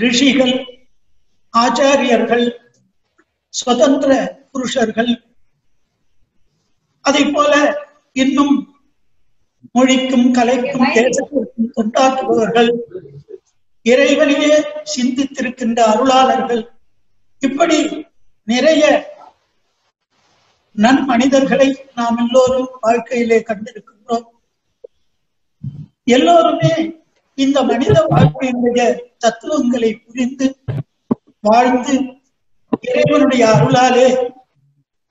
ரிஷிகள், ஆச்சாரியர்கள், சுதந்திர புருஷர்கள், அதை போல இன்னும் மொழிக்கும் கலைக்கும் தேசத்திற்கும் தொண்டாற்றுபவர்கள், இறைவனையே சிந்தித்திருக்கின்ற அருளாளர்கள், இப்படி நிறைய நன்மனிதர்களை நாம் எல்லோரும் வாழ்க்கையிலே கண்டிருக்கின்றோம். எல்லோருமே இந்த மனித வாழ்க்கையினுடைய தத்துவங்களை புரிந்து வாழ்ந்து இறைவனுடைய அருளாலே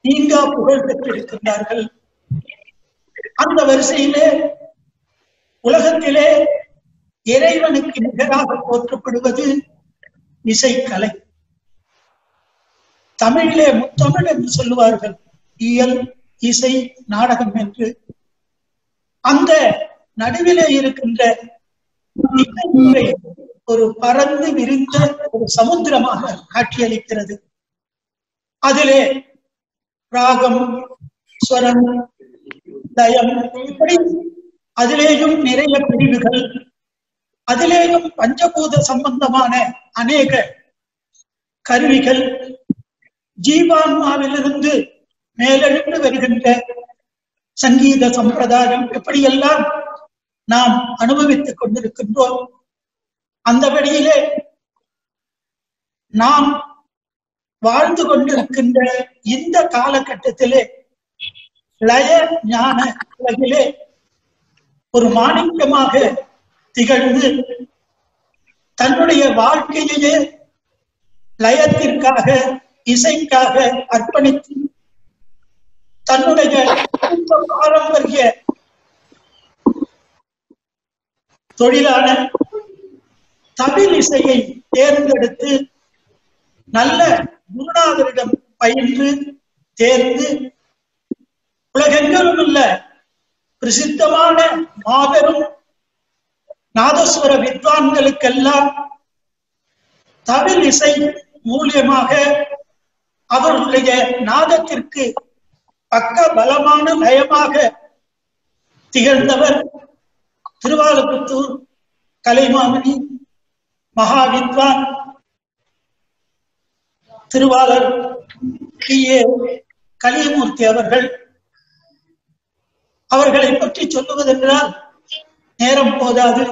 நீங்கா புகழ் பெற்றிருக்கின்றார்கள். அந்த வரிசையிலே உலகத்திலே இறைவனுக்கு நிகராக போற்றப்படுவது இசைக்கலை. தமிழிலே முத்தமிழ் என்று சொல்லுவார்கள், இயல், இசை, நாடகம் என்று. அந்த நடுவிலே இருக்கின்ற இசைமுறை ஒரு பறந்து விரிந்த ஒரு சமுத்திரமாக காட்சியளிக்கிறது. அதிலே ராகம், ஸ்வரம், லயம், இப்படி அதிலேயும் நிறைய பிரிவுகள், அதிலேயும் பஞ்சபூத சம்பந்தமான அநேக கருவிகள், ஜீவான்மாவிலிருந்து மேலெழுந்து வருகின்ற சங்கீத சம்பிரதாயம், எப்படியெல்லாம் நாம் அனுபவித்துக் கொண்டிருக்கின்றோம். அந்தபடியிலே நாம் வாழ்ந்து கொண்டிருக்கின்ற இந்த காலகட்டத்திலே லய ஞான உலகிலே ஒரு மாணிக்கமாக திகழ்ந்து தன்னுடைய வாழ்க்கையிலே லயத்திற்காக, இசைக்காக அர்ப்பணித்து தன்னுடைய பாரம்பரிய தொழிலான தவில் இசையை தேர்ந்தெடுத்து நல்ல குருநாதரிடம் பயின்று தேர்ந்து உலகெங்கிலும் உள்ள பிரசித்தமான மாபெரும் நாதஸ்வர வித்வான்களுக்கெல்லாம் தவில் இசை மூலியமாக அவர்களுடைய நாதத்திற்கு பக்க பலமான லயமாக திகழ்ந்தவர் திருவாலப்புத்தூர் கலைமாமணி மகா வித்வான் திருவாளர் டி.ஏ. கலியமூர்த்தி அவர்கள். அவர்களை பற்றி சொல்லுவதென்றால் நேரம் போதாது.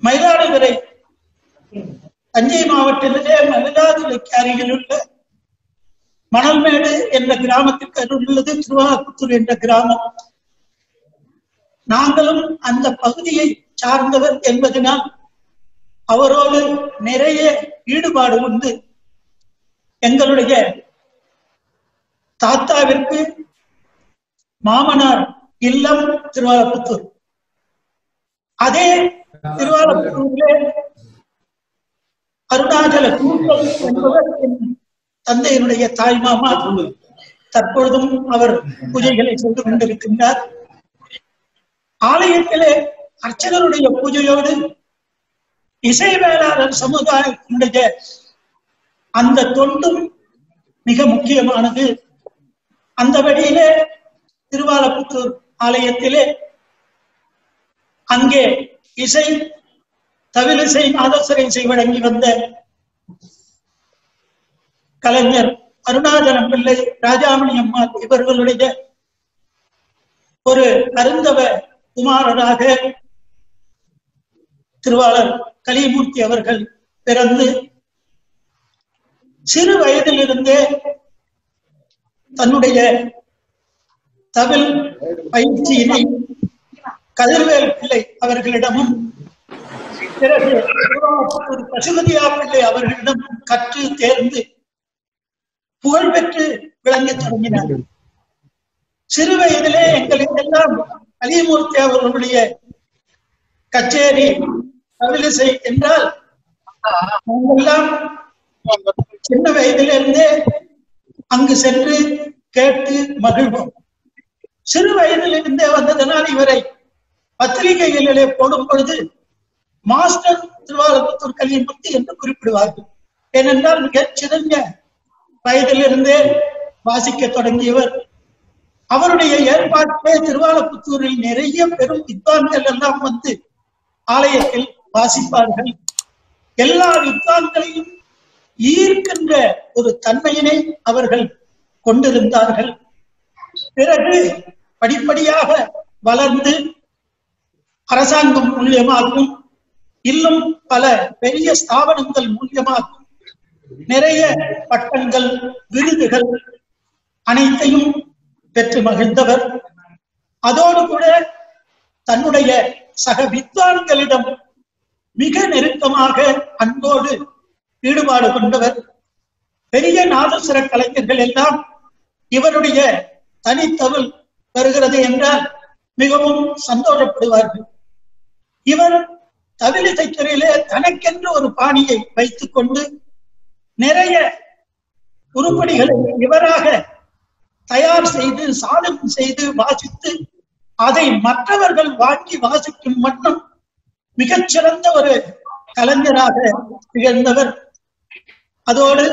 மயிலாடுதுறை தஞ்சை மாவட்டத்திலே மயிலாடுதுறைக்கு அருகில் உள்ள மணல்மேடு என்ற கிராமத்திற்கு அருகில் உள்ளது திருவாலப்புத்தூர் என்ற கிராமம். நாங்களும் அந்த பகுதியை சார்ந்தவர் என்பதனால் அவரோடு நிறைய ஈடுபாடு உண்டு. எங்களுடைய தாத்தாவிற்கு மாமனார் இல்லம் திருவாலப்புத்தூர். அதே திருவாலப்புத்தூரிலே அருணாச்சல கூட்டம் என்பவர் என் தந்தையினுடைய தாய் மாமா. தற்பொழுதும் அவர் பூஜைகளை செய்து கொண்டிருக்கின்றார். ஆலயத்திலே அர்ச்சகருடைய பூஜையோடு இசை வேளாளர் சமுதாயத்தினுடைய அந்த தொண்டும் மிக முக்கியமானது. அந்த வழியிலே திருவாலப்புத்தூர் ஆலயத்திலே அங்கே இசை, தவிலிசை, நாதஸ்வர இசை வழங்கி வந்த கலைஞர் அருணாச்சலம் பிள்ளை, ராஜாமணி அம்மாள் இவர்களுடைய ஒரு அருந்தவ குமாரராக திருவாளர் கலியமூர்த்தி அவர்கள் பிறந்து சிறு வயதிலிருந்தே தன்னுடைய தவில் பயிற்சியினை கதிர்வேல் பிள்ளை அவர்களிடமும் பிறகு ஒரு பசுபதியா பிள்ளை அவர்களிடம் கற்று தேர்ந்து புகழ் பெற்று விளங்கத் தொடங்கினார். சிறு வயதிலே எங்களுக்கெல்லாம் கலியமூர்த்தி அவர்களுடைய கச்சேரி, தவிலிசை என்றால் நாங்கெல்லாம் சின்ன வயதிலிருந்தே அங்கு சென்று கேட்டு மகிழ்வோம். சிறு வயதிலிருந்தே வந்ததனால் இவரை பத்திரிகைகளிலே போடும் பொழுது மாஸ்டர் திருவாலப்புத்தூர் கலியமூர்த்தி என்று குறிப்பிடுவார்கள். ஏனென்றால் மிகச் சிறந்த வயதிலிருந்தே வாசிக்க தொடங்கியவர். அவருடைய ஏற்பாட்டிலே திருவாலப்புத்தூரில் நிறைய பெரும் வித்வான்கள் எல்லாம் வந்து ஆலயத்தில் வாசிப்பார்கள். எல்லா வித்வான்களையும் ஈர்க்கின்ற ஒரு தன்மையினை அவர்கள் கொண்டிருந்தார்கள். பிறகு படிப்படியாக வளர்ந்து அரசாங்கம் மூலியமாகவும் இன்னும் பல பெரிய ஸ்தாபனங்கள் மூலியமாகவும் நிறைய பட்டங்கள், விருதுகள் அனைத்தையும் பெற்று மகிழ்ந்தவர். அதோடு கூட தன்னுடைய சக வித்வான்களிடம் மிக நெருக்கமாக அன்போடு ஈடுபாடு கொண்டவர். பெரிய நாதஸ்வர கலைஞர்கள் எல்லாம் இவருடைய தனித்தமிழ் வருகிறது என்றால் மிகவும் சந்தோஷப்படுவார்கள். இவர் தவிலிசைத்துறையிலே தனக்கென்று ஒரு பாணியை வைத்துக் கொண்டு நிறைய உருப்படிகளை இவராக தயார் செய்து சாதனம் செய்து வாசித்து அதை மற்றவர்கள் வாங்கி வாசிக்கும் மட்டும் மிகச்சிறந்த ஒரு கலைஞராக திகழ்ந்தவர். அதோடு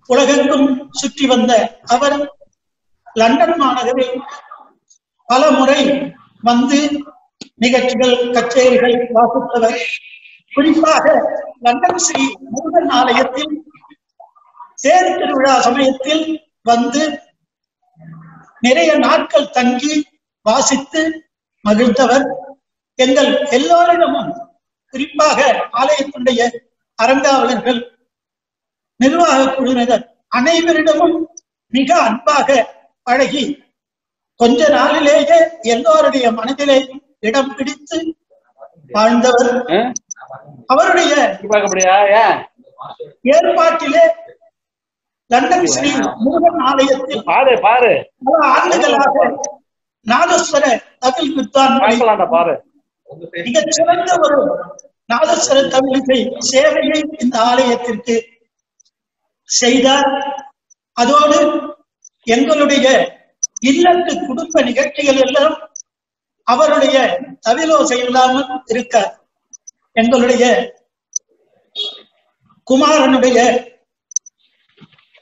உலகெங்கும் சுற்றி வந்த அவர் லண்டன் மாநகரில் பல முறை வந்து நிகழ்ச்சிகள், கச்சேரிகள் வாசித்தவர். குறிப்பாக லண்டன் ஸ்ரீ முருகன் ஆலயத்தில் தேர் திருவிழா சமயத்தில் வந்து நிறைய நாட்கள் தங்கி வாசித்து மகிழ்ந்தவர். எங்கள் எல்லோரிடமும், குறிப்பாக ஆலயத்தினுடைய அரங்காவலர்கள், நிர்வாக குழுவினர் அனைவரிடமும் மிக அன்பாக பழகி கொஞ்ச நாளிலேயே எல்லோருடைய மனதிலே இடம் பிடித்து வாழ்ந்தவர். அவருடைய ஏற்பாட்டிலே லண்டன் ஸ்ரீ முருகன் ஆலயத்தில் பல ஆண்டுகளாக நாதஸ்வர தமிழ் வித்வான்களை மிகச் சிறந்த ஒரு நாதஸ்வர தமிழிசை சேவையை இந்த ஆலயத்திற்கு செய்தார். அதோடு எங்களுடைய இல்லத்து குடும்ப நிகழ்ச்சிகள் எல்லாம் அவருடைய தவிலோசை இல்லாமல் இருக்கார். எங்களுடைய குமாரனுடைய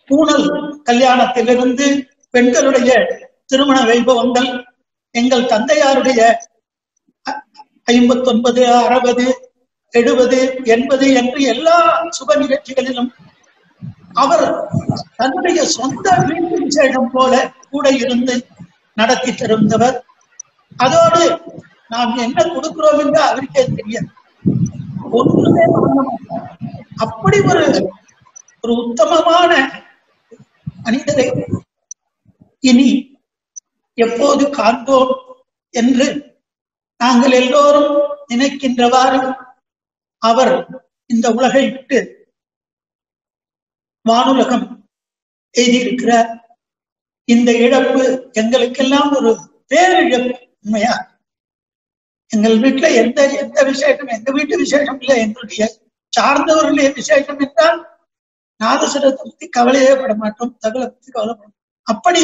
பூணல் கல்யாணத்திலிருந்து பெண்களுடைய திருமண வைபவங்கள், எங்கள் தந்தையாருடைய 59, 60, 70, 80 என்று எல்லா சுப நிகழ்ச்சிகளிலும் அவர் தன்னுடைய சொந்த வீட்டு விசேஷம் போல கூட இருந்து நடத்தி தருந்தவர். அதோடு நாம் என்ன கொடுக்கிறோம் என்று அவருக்கே தெரியாது. ஒன்றுமே அப்படி ஒரு உத்தமமான மனிதரை இனி எப்போது காண்போம் என்று நாங்கள் எல்லோரும் நினைக்கின்றவாறு அவர் இந்த உலகை விட்டு வானுலகம் எழுதியிருக்கிறார். இந்த இழப்பு எங்களுக்கெல்லாம் ஒரு பேரிழப்பு. உண்மையா எங்கள் வீட்டுல எந்த விசேஷம், எங்க வீட்டு விசேஷம் இல்லை, எங்களுடைய சார்ந்தவர்களுடைய விசேஷம் என்றால் நாதஸ்வரத்தை பத்தி கவலையே பட மாட்டோம், தகவலை பத்தி கவலைப்படும். அப்படி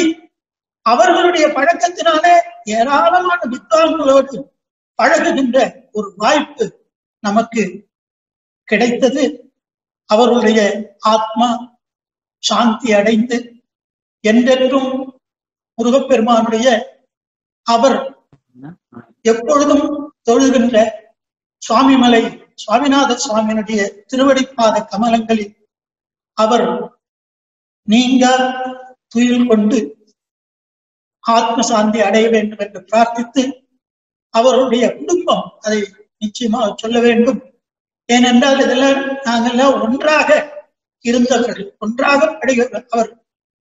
அவர்களுடைய பழக்கத்தினாலே ஏராளமான வித்வான்களோடு பழகுகின்ற ஒரு வாய்ப்பு நமக்கு கிடைத்தது. அவருடைய ஆத்மா சாந்தி அடைந்து என்றென்றும் முருகப்பெருமானுடைய அவர் எப்பொழுதும் தொழுகின்ற சுவாமிமலை சுவாமிநாத சுவாமியினுடைய திருவடிப்பாத கமலங்களில் அவர் நீங்க துயில் கொண்டு ஆத்ம சாந்தி அடைய வேண்டும் என்று பிரார்த்தித்து, அவருடைய குடும்பம் அதை நிச்சயமாக சொல்ல வேண்டும். ஏனென்றால் இதெல்லாம் நாங்கள்லாம் ஒன்றாக இருந்தவர்கள், ஒன்றாக படுகிறவர்கள். அவர்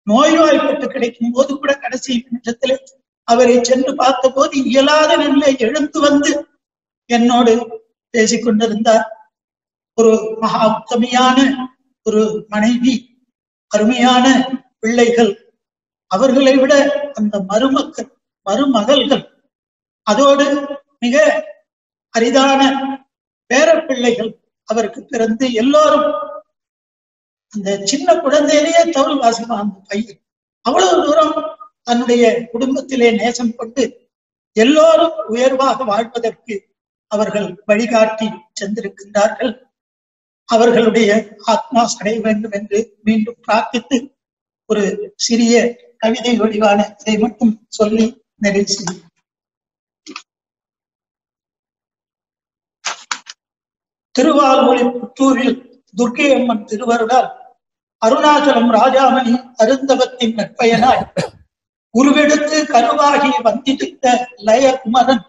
நோய்வாய்ப்பட்டு கிடைக்கும் போது கூட கடைசி நிமிஷத்திலே அவரை சென்று பார்த்த போது இயலாத நிலையை எழுந்து வந்து என்னோடு பேசிக் கொண்டிருந்தார். ஒரு மகா உத்தமையான ஒரு மனைவி, அருமையான பிள்ளைகள், அவர்களை விட அந்த மருமகள்கள், அதோடு மிக அரிதான பேரப்பிள்ளைகள் அவருக்கு பிறந்து எல்லோரும் அந்த சின்ன குழந்தையிலேயே தவுள் வாசிப்பான் அந்த பையன். அவ்வளவு தூரம் தன்னுடைய குடும்பத்திலே நேசம் கொண்டு எல்லோரும் உயர்வாக வாழ்வதற்கு அவர்கள் வழிகாட்டி சென்றிருக்கின்றார்கள். அவர்களுடைய ஆத்மா அடைய வேண்டும் என்று மீண்டும் பிரார்த்தித்து ஒரு சிறிய கவிதை வடிவான இதை மட்டும் சொல்லி நிறைவு செய்யும். திருவால்மொழி புத்தூரில் துர்க்கை அம்மன் திருவருளால் அருணாச்சலம் ராஜாமணி அருந்தவத்தின் நற்பயனாய் உருவெடுத்து கருவாகி வந்தித்த லயகுமரன்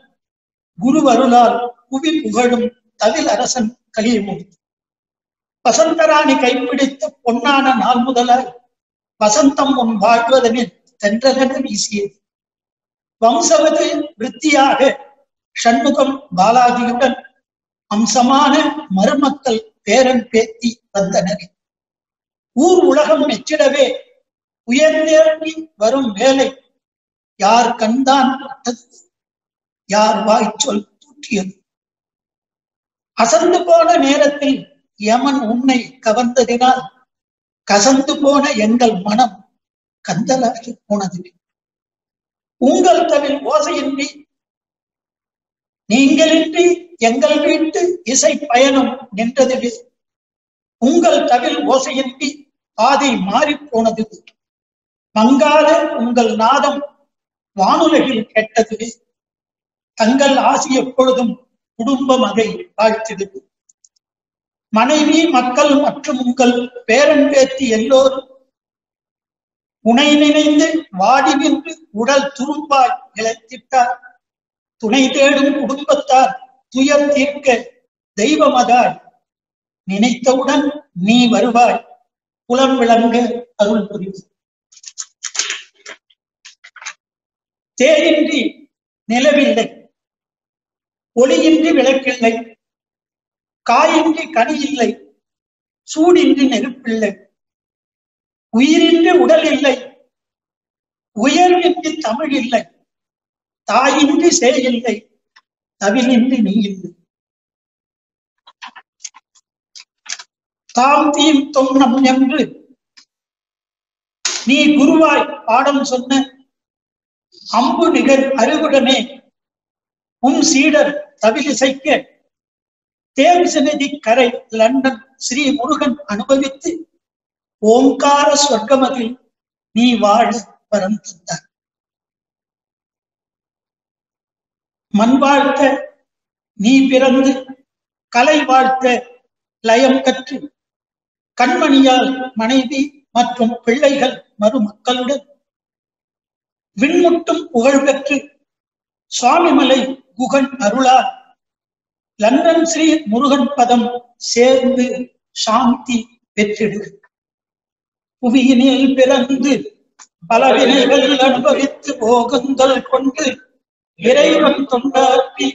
குருவருளால் புவி புகழும் தவில் அரசன் கலியமும் வசந்தராணி கைப்பிடித்த பொன்னான நாள் முதலாய் வசந்தம் உன் வாழ்வதனில் தென்றலென வீசியது. வம்சவது விருத்தியாக சண்முகம் பாலாஜியுடன் அம்சமான மருமக்கள் பேரன் பேத்தி வந்தனர். ஊர் உலகம் மெச்சிடவே உயர்ந்தேறி வரும் வேலை யார் கண்தான் பட்டது, யார் வாய்ச்சொல் தூற்றியது. அசந்து போன நேரத்தில் யமன் உன்னை கவர்ந்ததினால் கசந்து போன எங்கள் மனம் கந்தலாகி போனது. உங்கள் தவில் ஓசையின்றி நீங்களின்றி எங்கள் வீட்டு இசை பயணம் நின்றதுவே. உங்கள் தவில் ஓசையின்றி பாதை மாறி போனது. மங்காத உங்கள் நாதம் வானுலகில் கேட்டதுவே. தங்கள் ஆசி எப்பொழுதும் குடும்பம் அதை வாழ்த்திடுது. மனைவி மக்கள் மற்றும் உங்கள் பேரன் பேத்தி எல்லோரும் உனை நினைந்து வாடி நின்று உடல் துரும்பாய் இழைத்திட்டார். துணை தேடும் குடும்பத்தார் துயர் தீர்க்க தெய்வமதாய் நினைத்தவுடன் நீ வருவாய் புலம் விளங்க அருள் புரிவு. தேரின்றி நிலவில்லை, ஒளியின்றி விளக்கில்லை, காயின்றி கனி இல்லை, சூடின்றி நெருப்பில்லை, உயிரின்றி உடல் இல்லை, உயர்வின்றி தமிழ் இல்லை, தாயின்றி சேயில்லை, தவிலின்றி நீ இல்லை. தாம் தீம் தொன்னம் என்று நீ குருவாய் பாடம் சொன்ன அம்பு நிகர் அறிவுடனே உன் சீடர் தவிலிசைக்க தேம்ஸ் நதி கரை லண்டன் ஸ்ரீ முருகன் அனுபவித்து ஓங்கார சொர்க்கமதில் நீ வாழ வரம் தந்தார். மண் வாழ்த்த நீ பிறந்து கலை வாழ்த்த லயம் கற்று கண்மணியால் மனைவி மற்றும் பிள்ளைகள் மருமக்களுடன் விண்முட்டும் புகழ் பெற்று சுவாமிமலை குகன் அருளால் லண்டன் ஸ்ரீ முருகன் பதம் சேர்ந்து சாந்தி பெற்றிடு. புவியினில் பிறந்து பலவினைகள் அனுபவித்து போகங்கள் கொண்டு இறைவன் தொண்டாற்றி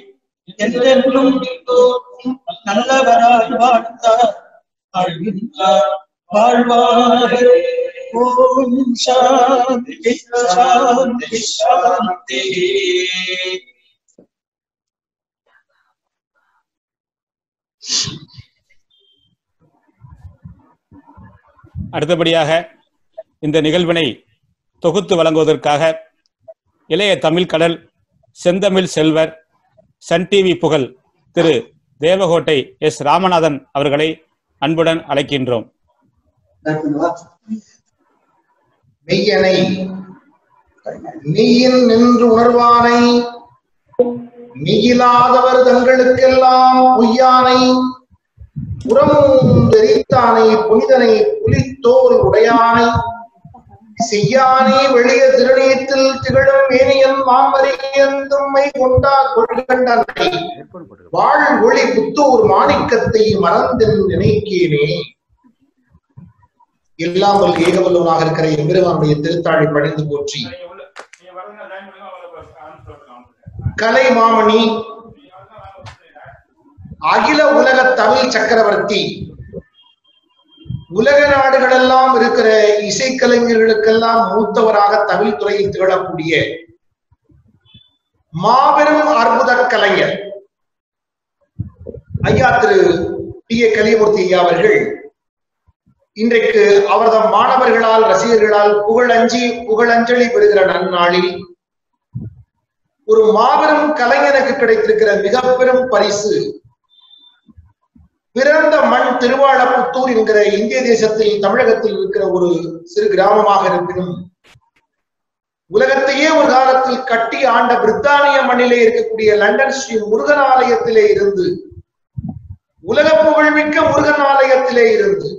என்றென்றும் நல்லவராய் வாழ்ந்தார் வாழ்வாக. ஓம் சாந்தி சாந்தி சாந்தி. அடுத்தபடியாக இந்த நிகழ்வினை தொகுத்து வழங்குவதற்காக இளைய தமிழ் கடல் செந்தமிழ் செல்வர் சன் டிவி புகழ் திரு தேவகோட்டை எஸ் ராமநாதன் அவர்களை அன்புடன் அழைக்கின்றோம். மெய்யனை மெய்யின் நின்று உணர்வானை மெய்யிலாதவர் தங்களுக்கெல்லாம் பொய்யானை புறமும் தெரித்தானை புனிதனை புலித்தோல் உடையானை செய்யானை வெளிய திருநீற்றில் திகழும் மேனியன் மாமரியன் தம்மை கொண்டா கொள்கண்டனை வாழ் ஒளி புத்தூர் மாணிக்கத்தை மறந்தென் நினைக்கிறேனே. இல்லாமல் ஏகவல்லவனாக இருக்கிற எம்பெருமானுடைய திருத்தாழை பணிந்து போற்றி கலை மாமணி அகில உலக தமிழ் சக்கரவர்த்தி உலக நாடுகளெல்லாம் இருக்கிற இசைக்கலைஞர்களுக்கெல்லாம் மூத்தவராக தமிழ் துறையில் திகழக்கூடிய மாபெரும் அற்புத கலைஞர் ஐயா திரு டி ஏ கலியமூர்த்தி ஐயா அவர்கள் இன்றைக்கு அவரது மாணவர்களால் ரசிகர்களால் புகழஞ்சலி பெறுகிற நன்னாளில் ஒரு மாபெரும் கலைஞனுக்கு கிடைத்திருக்கிற மிக பெரும் பரிசு பிறந்த மண் திருவாளப்புத்தூர் என்கிற இந்திய தேசத்தில் தமிழகத்தில் இருக்கிற ஒரு சிறு கிராமமாக இருப்பினும் உலகத்தையே ஒரு காலத்தில் கட்டி ஆண்ட பிரித்தானிய மண்ணிலே இருக்கக்கூடிய லண்டன் ஸ்ரீ முருகன் ஆலயத்திலே இருந்து உலக புகழ்மிக்க முருகன் ஆலயத்திலே இருந்து,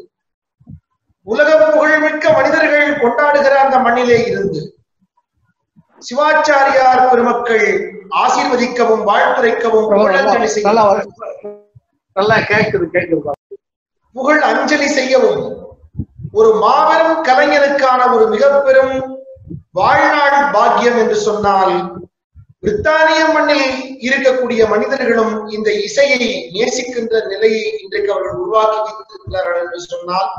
உலக புகழ்மிக்க மனிதர்கள் கொண்டாடுகிற அந்த மண்ணிலே இருந்து சிவாச்சாரியார் பெருமக்கள் ஆசீர்வதிக்கவும் வாழ்த்துரைக்கவும் புகழ் அஞ்சலி செய்யவும் ஒரு மாபெரும் கலைஞனுக்கான ஒரு மிக பெரும் வாழ்நாள் பாக்கியம் என்று சொன்னால், பிரித்தானிய மண்ணில் இருக்கக்கூடிய மனிதர்களும் இந்த இசையை நேசிக்கின்ற நிலையை இன்றைக்கு அவர்கள் உருவாக்கி வைத்திருக்கிறார்கள் என்று சொன்னால்,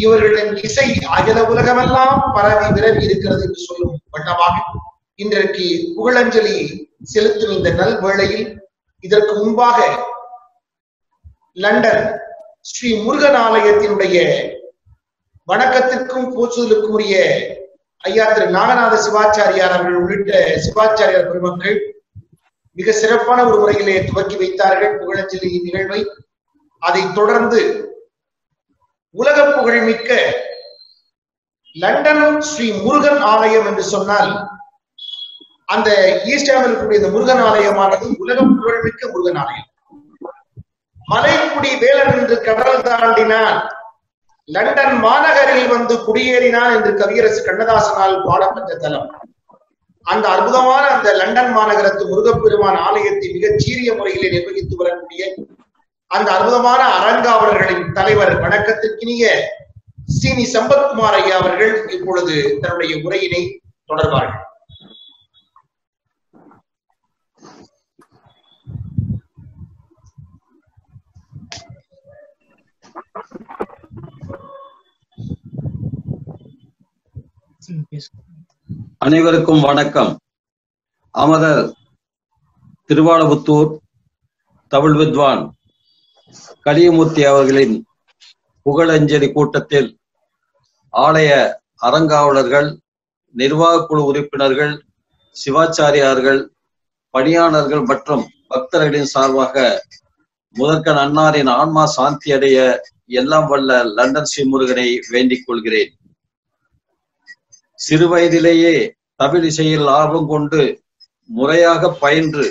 இவர்களின் இசை அகில உலகமெல்லாம் பரவி விரவி இருக்கிறது என்று சொல்லும் வண்ணமாக இன்றைக்கு புகழஞ்சலி செலுத்தும் இந்த நல் வேளையில், இதற்கு முன்பாக லண்டன் ஸ்ரீ முருகன் ஆலயத்தினுடைய வணக்கத்திற்கும் போற்றுதலுக்கும் உரிய ஐயா திரு நாகநாத சிவாச்சாரியார் அவர்கள் உள்ளிட்ட சிவாச்சாரியார் பெருமக்கள் மிக சிறப்பான ஒரு முறையிலே துவக்கி வைத்தார்கள் புகழஞ்சலி நிகழ்வை. அதைத் தொடர்ந்து உலக புகழ்மிக்க லண்டன் ஸ்ரீ முருகன் ஆலயம் என்று சொன்னால், அந்த ஈஸ்டாமில் இருக்கக்கூடிய இந்த முருகன் ஆலயமானது உலக புகழ்மிக்க முருகன் ஆலயம். மலைக்குடி வேலன் என்று கடல் தாண்டினான், லண்டன் மாநகரில் வந்து குடியேறினான் என்று கவியரசு கண்ணதாசனால் பாடப்பட்ட தலம். அந்த அற்புதமான அந்த லண்டன் மாநகரத்து முருகப்பெருமான் ஆலயத்தை மிகச் சீரிய முறையிலே நிர்வகித்து வரக்கூடிய அந்த அற்புதமான அறங்காவலர்களின் தலைவர் வணக்கத்திற்கினிய சீனி சம்பத்குமார் ஐயா அவர்கள் இப்பொழுது தன்னுடைய உரையினை தொடர்வார்கள். அனைவருக்கும் வணக்கம். அமரர் திருவாலபுத்தூர் தமிழ் வித்வான் கலியமூர்த்தி அவர்களின் புகழஞ்சலி கூட்டத்தில் ஆலய அறங்காவலர்கள், நிர்வாக குழு உறுப்பினர்கள், சிவாச்சாரியார்கள், பணியாளர்கள் மற்றும் பக்தர்களின் சார்பாக முதற்கண் அன்னாரின் ஆன்மா சாந்தி அடைய எல்லாம் வல்ல லண்டன் ஸ்ரீ முருகனை வேண்டிக் கொள்கிறேன். சிறு வயதிலேயே தமிழ் இசையில் ஆர்வம் கொண்டு முறையாக பயின்று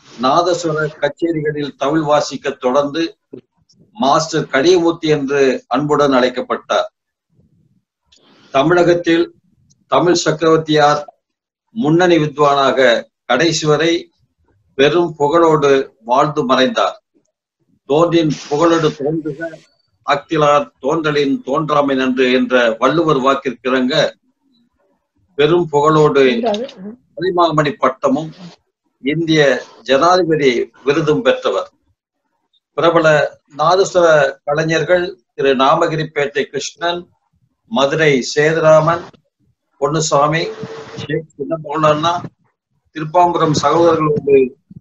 நாதஸ்வர கச்சேரிகளில் தமிழ் வாசிக்க தொடர்ந்து மாஸ்டர் கலியமூர்த்தி என்று அன்புடன் அழைக்கப்பட்டார். தமிழகத்தில் தமிழ் சக்கரவர்த்தியார் முன்னணி வித்வானாக கடைசி வரை பெரும் புகழோடு வாழ்ந்து மறைந்தார். தோன்றின் புகழோடு தோன்றுக, அக்திலார் தோன்றலின் தோன்றாமை நன்று என்ற வள்ளுவர் வாக்கிற்கிறங்க பெரும் புகழோடு பரிமாமணி பட்டமும் இந்திய ஜனாதிபதி விருதும் பெற்றவர். பிரபல நாதஸ்வர கலைஞர்கள் திரு நாமகிரிப்பேட்டை கிருஷ்ணன், மதுரை சேதுராமன், பொன்னுசாமி, ஷேக் சின்னமௌலண்ணா, திருப்பாம்புரம் சகோதரர்களோடு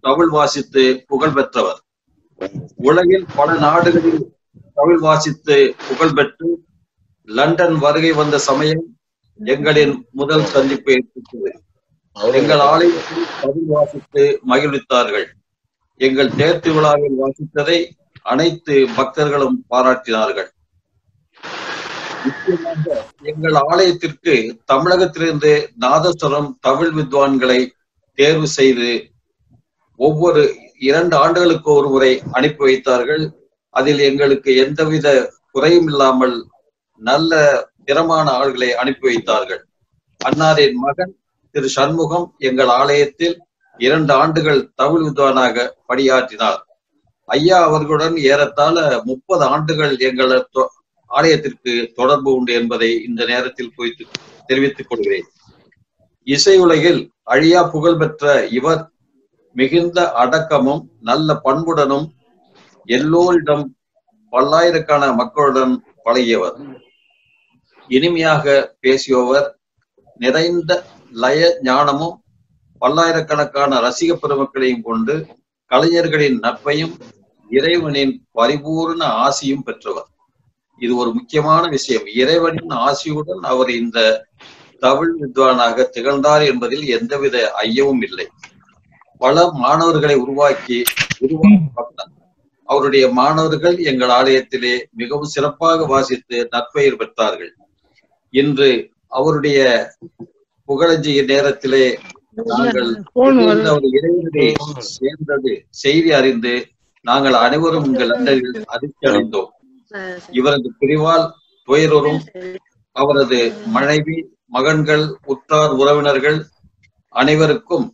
தமிழ் வாசித்து புகழ் பெற்றவர். உலகில் பல நாடுகளில் தமிழ் வாசித்து புகழ் பெற்று லண்டன் வருகை வந்த சமயம் எங்களின் முதல் சந்திப்பு ஏற்பட்டது. எங்கள் ஆலயத்தில் தமிழ் வாசித்து மகிழ்வித்தார்கள். எங்கள் தேர்த்து விழாவில் வாசித்ததை அனைத்து பக்தர்களும் பாராட்டினார்கள். முக்கியமாக எங்கள் ஆலயத்திற்கு தமிழகத்திலிருந்து நாதஸ்வரம் தமிழ் வித்வான்களை தேர்வு செய்து ஒவ்வொரு 2 ஆண்டுகளுக்கு ஒரு முறை அனுப்பி வைத்தார்கள். அதில் எங்களுக்கு எந்தவித குறையும் இல்லாமல் நல்ல திறமான ஆள்களை அனுப்பி வைத்தார்கள். அன்னாரின் மகன் திரு சண்முகம் எங்கள் ஆலயத்தில் 2 ஆண்டுகள் தமிழ் வித்வானாக பணியாற்றினார். ஐயா அவர்களுடன் ஏறத்தாழ 30 ஆண்டுகள் எங்கள் ஆலயத்திற்கு தொடர்பு உண்டு என்பதை இந்த நேரத்தில் தெரிவித்துக் கொள்கிறேன். இசை உலகில் அழியா புகழ் பெற்ற இவர் மிகுந்த அடக்கமும் நல்ல பண்புடனும் எல்லோரிடம் பல்லாயிரக்கான மக்களுடன் பழகியவர். இனிமையாக பேசியவர், நிறைந்த லய ஞானமும் பல்லாயிரக்கணக்கான ரசிக பெருமக்களையும் கொண்டு கலைஞர்களின் நட்பையும் இறைவனின் பரிபூர்ண ஆசியும் பெற்றவர். இது ஒரு முக்கியமான விஷயம். இறைவனின் ஆசியுடன் அவர் இந்த தமிழ் வித்வானாக திகழ்ந்தார் என்பதில் எந்தவித ஐயமும் இல்லை. பல மாணவர்களை உருவாக்கப்பட்டார். அவருடைய மாணவர்கள் எங்கள் ஆலயத்திலே மிகவும் சிறப்பாக வாசித்து நற்பெயர் பெற்றார்கள். இன்று அவருடைய புகழஞ்சி நேரத்திலே நாங்கள் இறைவனை சேர்ந்தது செய்தி அறிந்து நாங்கள் அனைவரும் இங்கு லண்டனில் அதிர்ச்சி அடைந்தோம். இவரது பிரிவால் துயருறும் அவரது மனைவி, மகன்கள், உற்றார் உறவினர்கள் அனைவருக்கும்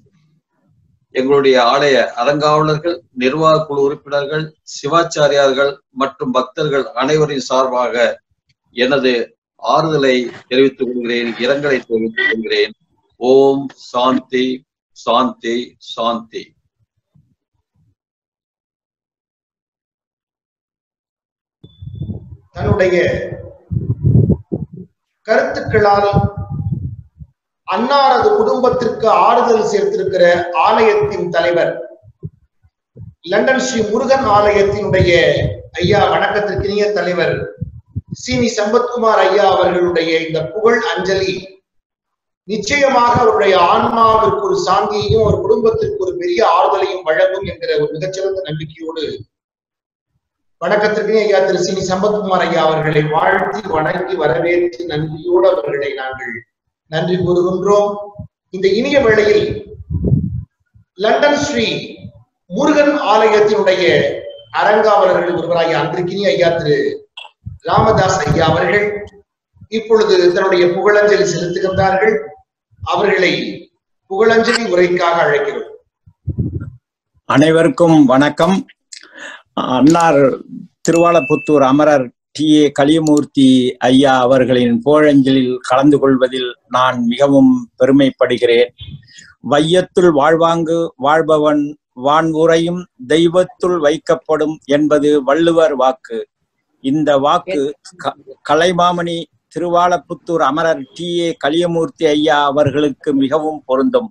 எங்களுடைய ஆலய அறங்காவலர்கள், நிர்வாக குழு உறுப்பினர்கள், சிவாச்சாரியார்கள் மற்றும் பக்தர்கள் அனைவரின் சார்பாக எனது ஆறுதலை தெரிவித்துக் கொள்கிறேன், இரங்கலை தெரிவித்துக் கொள்கிறேன். ஓம் சாந்தி சாந்தி சாந்தி. தன்னுடைய கருத்துக்களால் அன்னாரது குடும்பத்திற்கு ஆறுதல் சேர்த்திருக்கிற ஆலயத்தின் தலைவர், லண்டன் ஸ்ரீ முருகன் ஆலயத்தினுடைய ஐயா, வணக்கத்திற்கினிய தலைவர் சி.வி. சம்பத்குமார் ஐயா அவர்களுடைய இந்த புகழ் அஞ்சலி நிச்சயமாக அவருடைய ஆன்மாவிற்கு ஒரு சாந்தியையும் ஒரு குடும்பத்திற்கு ஒரு பெரிய ஆறுதலையும் வழங்கும் என்கிற ஒரு மிகச்சிறந்த நம்பிக்கையோடு வணக்கத்திற்கினிய ஐயா திரு சி.வி. சம்பத்குமார் ஐயா அவர்களை வாழ்த்தி வணங்கி வரவேற்று நன்றியோடு அவர்களை நாங்கள் நன்றி கூறுகின்றோம். இந்த இனிய வேளையில் லண்டன் ஸ்ரீ முருகன் ஆலயத்தினுடைய அறங்காவலர்கள் ஒருவராகிய அன்றைக்கினிய ஐயா திரு ராமதாஸ் ஐயா அவர்கள் இப்பொழுது தன்னுடைய புகழஞ்சலி செலுத்துகின்றார்கள். அவர்களை புகழஞ்சலி உரைக்காக அழைக்கிறோம். அனைவருக்கும் வணக்கம். அன்னார் திருவாலப்புத்தூர் அமரர் டி.ஏ. கலியமூர்த்தி ஐயா அவர்களின் புகழஞ்சலில் கலந்து கொள்வதில் நான் மிகவும் பெருமைப்படுகிறேன். வையத்துள் வாழ்வாங்கு வாழ்பவன் வான் உரையும் தெய்வத்துள் வைக்கப்படும் என்பது வள்ளுவர் வாக்கு. இந்த வாக்கு கலைமாமணி திருவாலப்புத்தூர் அமரர் டி.ஏ. கலியமூர்த்தி ஐயா அவர்களுக்கு மிகவும் பொருந்தும்.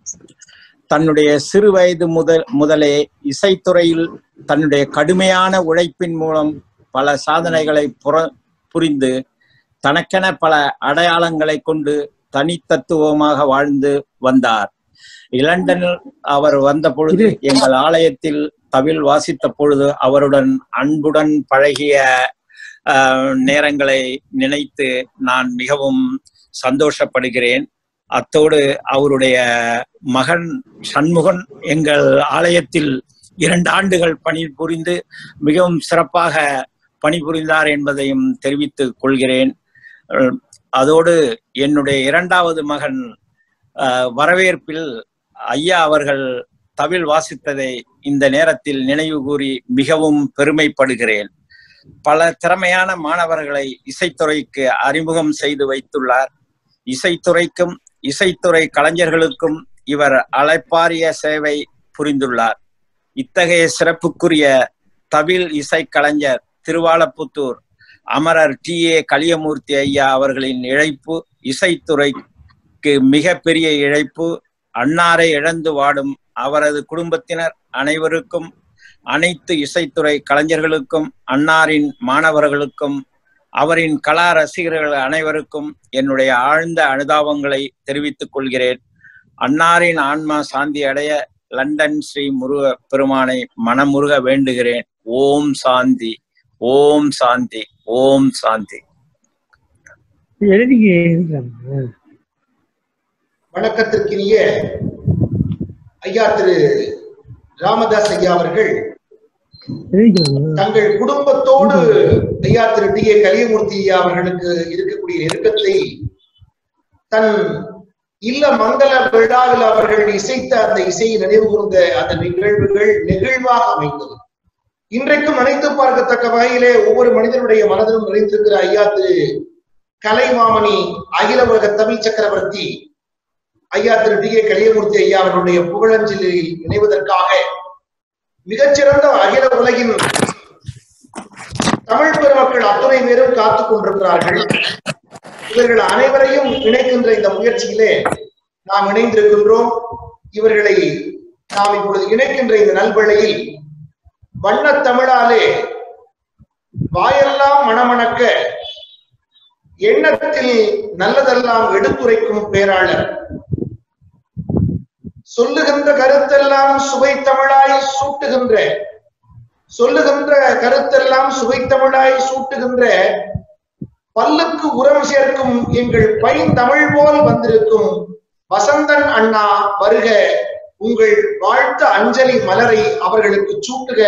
தன்னுடைய சிறு வயது முதலே இசைத்துறையில் தன்னுடைய கடுமையான உழைப்பின் மூலம் பல சாதனைகளை புரிந்து தனக்கென பல அடையாளங்களை கொண்டு தனித்தத்துவமாக வாழ்ந்து வந்தார். லண்டனில் அவர் வந்த பொழுது எங்கள் ஆலயத்தில் தவில் வாசித்த பொழுது அவருடன் அன்புடன் பழகிய நேரங்களை நினைத்து நான் மிகவும் சந்தோஷப்படுகிறேன். அத்தோடு அவருடைய மகன் சண்முகன் எங்கள் ஆலயத்தில் 2 ஆண்டுகள் பணிபுரிந்து மிகவும் சிறப்பாக பணிபுரிந்தார் என்பதையும் தெரிவித்துக் கொள்கிறேன். அதோடு என்னுடைய 2வது மகன் வரவேற்பில் ஐயா அவர்கள் தவில் வாசித்ததை இந்த நேரத்தில் நினைவு கூறி மிகவும் பெருமைப்படுகிறேன். பல திறமையான மாணவர்களை இசைத்துறைக்கு அறிமுகம் செய்து வைத்துள்ளார். இசைத்துறைக்கும் இசைத்துறை கலைஞர்களுக்கும் இவர் அழைப்பாரிய சேவை புரிந்துள்ளார். இத்தகைய சிறப்புக்குரிய தவில் இசை கலைஞர் திருவாலப்புத்தூர் அமரர் டி.ஏ. கலியமூர்த்தி ஐயா அவர்களின் இழைப்பு இசைத்துறைக்கு மிக பெரிய இழைப்பு. அன்னாரை இழந்து வாடும் அவரது குடும்பத்தினர் அனைவருக்கும், அனைத்து இசைத்துறை கலைஞர்களுக்கும், அன்னாரின் மாணவர்களுக்கும், அவரின் கலா ரசிகர்கள் அனைவருக்கும் என்னுடைய ஆழ்ந்த அனுதாபங்களை தெரிவித்துக் கொள்கிறேன். அன்னாரின் ஆன்மா சாந்தி அடைய லண்டன் ஸ்ரீ முருக பெருமானை மனமுருக வேண்டுகிறேன். ஓம் சாந்தி, ஓம் சாந்தி, ஓம் சாந்தி. வணக்கத்திற்கினிய ஐயா திரு ராமதாஸ் ஐயா அவர்கள் தங்கள் குடும்பத்தோடு ஐயா திரு டி.ஏ. கலியமூர்த்தி ஐயா அவர்களுக்கு இருக்கக்கூடிய நெருக்கத்தை தன் இல்ல மங்கள விழாவில் அவர்கள் இசைத்த அந்த இசையை நினைவு கூர்ந்த அந்த நிகழ்வுகள் நெகிழ்வாக அமைந்தது. இன்றைக்கும் நினைத்து பார்க்கத்தக்க வகையிலே ஒவ்வொரு மனிதனுடைய மனதிலும் நிறைந்திருக்கிற ஐயா திரு கலைமாமணி அகில உலக தமிழ் சக்கரவர்த்தி ஐயா திரு டி.ஏ. கலியமூர்த்தி ஐயா அவர்களுடைய புகழஞ்சலில் இணைவதற்காக மிகச்சிறந்த அகில உலகின் தமிழ் பெருமக்கள் அத்துணை பேரும் காத்துக் கொண்டிருக்கிறார்கள். இவர்கள் அனைவரையும் இணைக்கின்ற இந்த முயற்சியிலே நாம் இணைந்திருக்கின்றோம். இவர்களை நாம் இப்பொழுது இணைக்கின்ற இந்த நல்வேளையில் வண்ண தமிழாலே வாயெல்லாம் மணமணக்க எண்ணத்தில் நல்லதெல்லாம் எடுத்துரைக்கும் பேராளர், சொல்லுகின்ற கருத்தெல்லாம் சுவை தமிழாய் சூட்டுகின்ற, சொல்லுகின்ற கருத்தெல்லாம் சுவை தமிழாய் சூட்டுகின்ற, பல்லுக்கு உரம் சேர்க்கும் எங்கள் பைந்தமிழ் போல் வந்திருக்கும் வசந்தன் அண்ணா வருக உங்கள் வாழ்த்த அஞ்சலி மலரை அவர்களுக்கு சூட்டுக.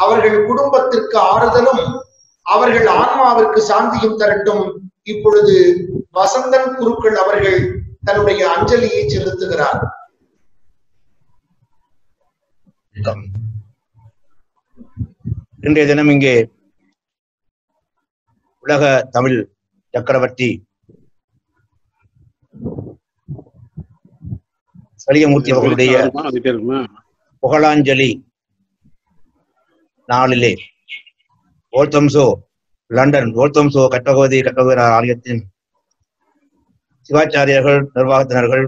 அவர்கள் குடும்பத்திற்கு ஆறுதலும் அவர்கள் ஆன்மாவிற்கு சாந்தியும் தரட்டும். இப்பொழுது வசந்தன் குருக்கள் அவர்கள் தன்னுடைய அஞ்சலியை செலுத்துகிறார். இன்றைய தினம் இங்கே உலக தமிழ் சக்கரவர்த்தி கலியமூர்த்தி அவர்களுடைய புகழாஞ்சலி நாளிலே ஓல்தம்சோ லண்டன் ஓல்தம்சோ கட்டபதி ஆலயத்தின் சிவாச்சாரியர்கள், நிர்வாகத்தினர்கள்,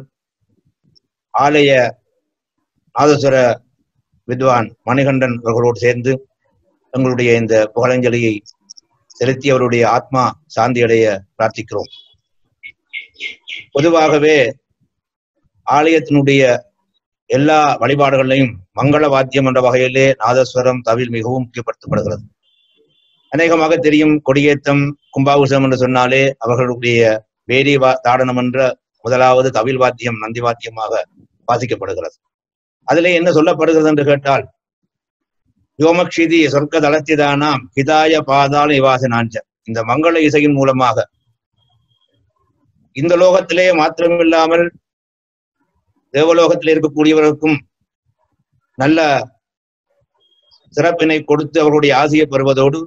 ஆலய நாதஸ்வர வித்வான் மணிகண்டன் அவர்களோடு சேர்ந்து எங்களுடைய இந்த புகழஞ்சலியை செலுத்தி அவருடைய ஆத்மா சாந்தி அடைய பிரார்த்திக்கிறோம். பொதுவாகவே ஆலயத்தினுடைய எல்லா வழிபாடுகளையும் மங்கள வாத்தியம் என்ற வகையிலே நாதஸ்வரம், தவில் மிகவும் முக்கியப்படுத்தப்படுகிறது. அநேகமாக தெரியும், கொடியேற்றம், கும்பாபிஷேகம் என்று சொன்னாலே அவர்களுடைய வேரி தாடனம் என்ற முதலாவது தவில் வாத்தியம் நந்தி வாத்தியமாக வாசிக்கப்படுகிறது. அதிலே என்ன சொல்லப்படுகிறது என்று கேட்டால், யோமக்ஷிதி சொர்க்க தளத்திதானாம் ஹிதாய பாதாள நிவாசனாஞ்ச. இந்த மங்கள இசையின் மூலமாக இந்த லோகத்திலே மாத்திரமில்லாமல் தேவலோகத்தில் இருக்கக்கூடியவர்களுக்கும் நல்ல சிறப்பினை கொடுத்து அவர்களுடைய ஆசையை பெறுவதோடு,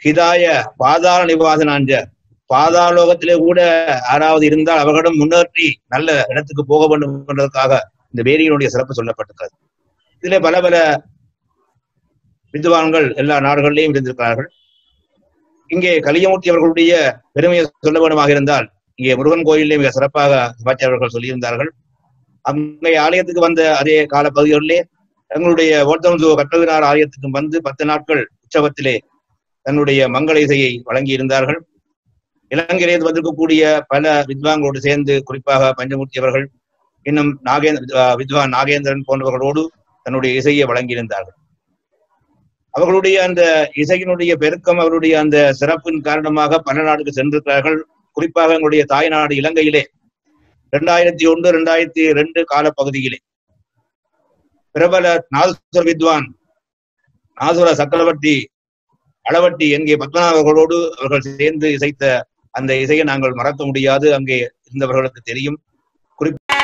ஹிதாய பாதாள நிவாசனாஞ்ச, பாதாளோகத்திலே கூட யாராவது இருந்தால் அவர்களிடம் முன்னேற்றி நல்ல இடத்துக்கு போக வேண்டும் என்பதற்காக இந்த வேரியினுடைய சிறப்பு சொல்லப்பட்டிருக்கிறது. இதிலே பல பல வித்வான்கள் எல்லா நாடுகளிலேயும் இருந்திருக்கிறார்கள். இங்கே கலியமூர்த்தி அவர்களுடைய பெருமையை சொல்ல வேண்டுமாக இருந்தால், இங்கே முருகன் கோயிலே மிக சிறப்பாக சிவாச்சாரியர்கள் சொல்லியிருந்தார்கள். அங்கே ஆலயத்துக்கு வந்த அதே கால பகுதிகளிலே எங்களுடைய ஓல்தம்சோ கட்டவினார் ஆலயத்துக்கு வந்து 10 நாட்கள் உற்சவத்திலே தன்னுடைய மங்கள இசையை வழங்கி இருந்தார்கள். இலங்கையிலிருந்து வந்திருக்கக்கூடிய பல வித்வான்களோடு சேர்ந்து, குறிப்பாக பஞ்சமூர்த்தி அவர்கள், இன்னும் வித்வான் நாகேந்திரன் போன்றவர்களோடு தன்னுடைய இசையை வழங்கியிருந்தார்கள். அவர்களுடைய அந்த இசையினுடைய பெருக்கம், அவருடைய அந்த சிறப்பின் காரணமாக பல நாடுக்கு சென்றிருக்கிறார்கள். குறிப்பாக எங்களுடைய தாய்நாடு இலங்கையிலே 2001, 2002 காலப்பகுதியிலே பிரபல நாதஸ்வர வித்வான் நாதஸ்வர சக்கரவர்த்தி அளவட்டி எங்கே பத்மநாபர்களோடு அவர்கள் சேர்ந்து இசைத்த அந்த இசையை நாங்கள் மறக்க முடியாது. அங்கே இருந்தவர்களுக்கு தெரியும். குறிப்பாக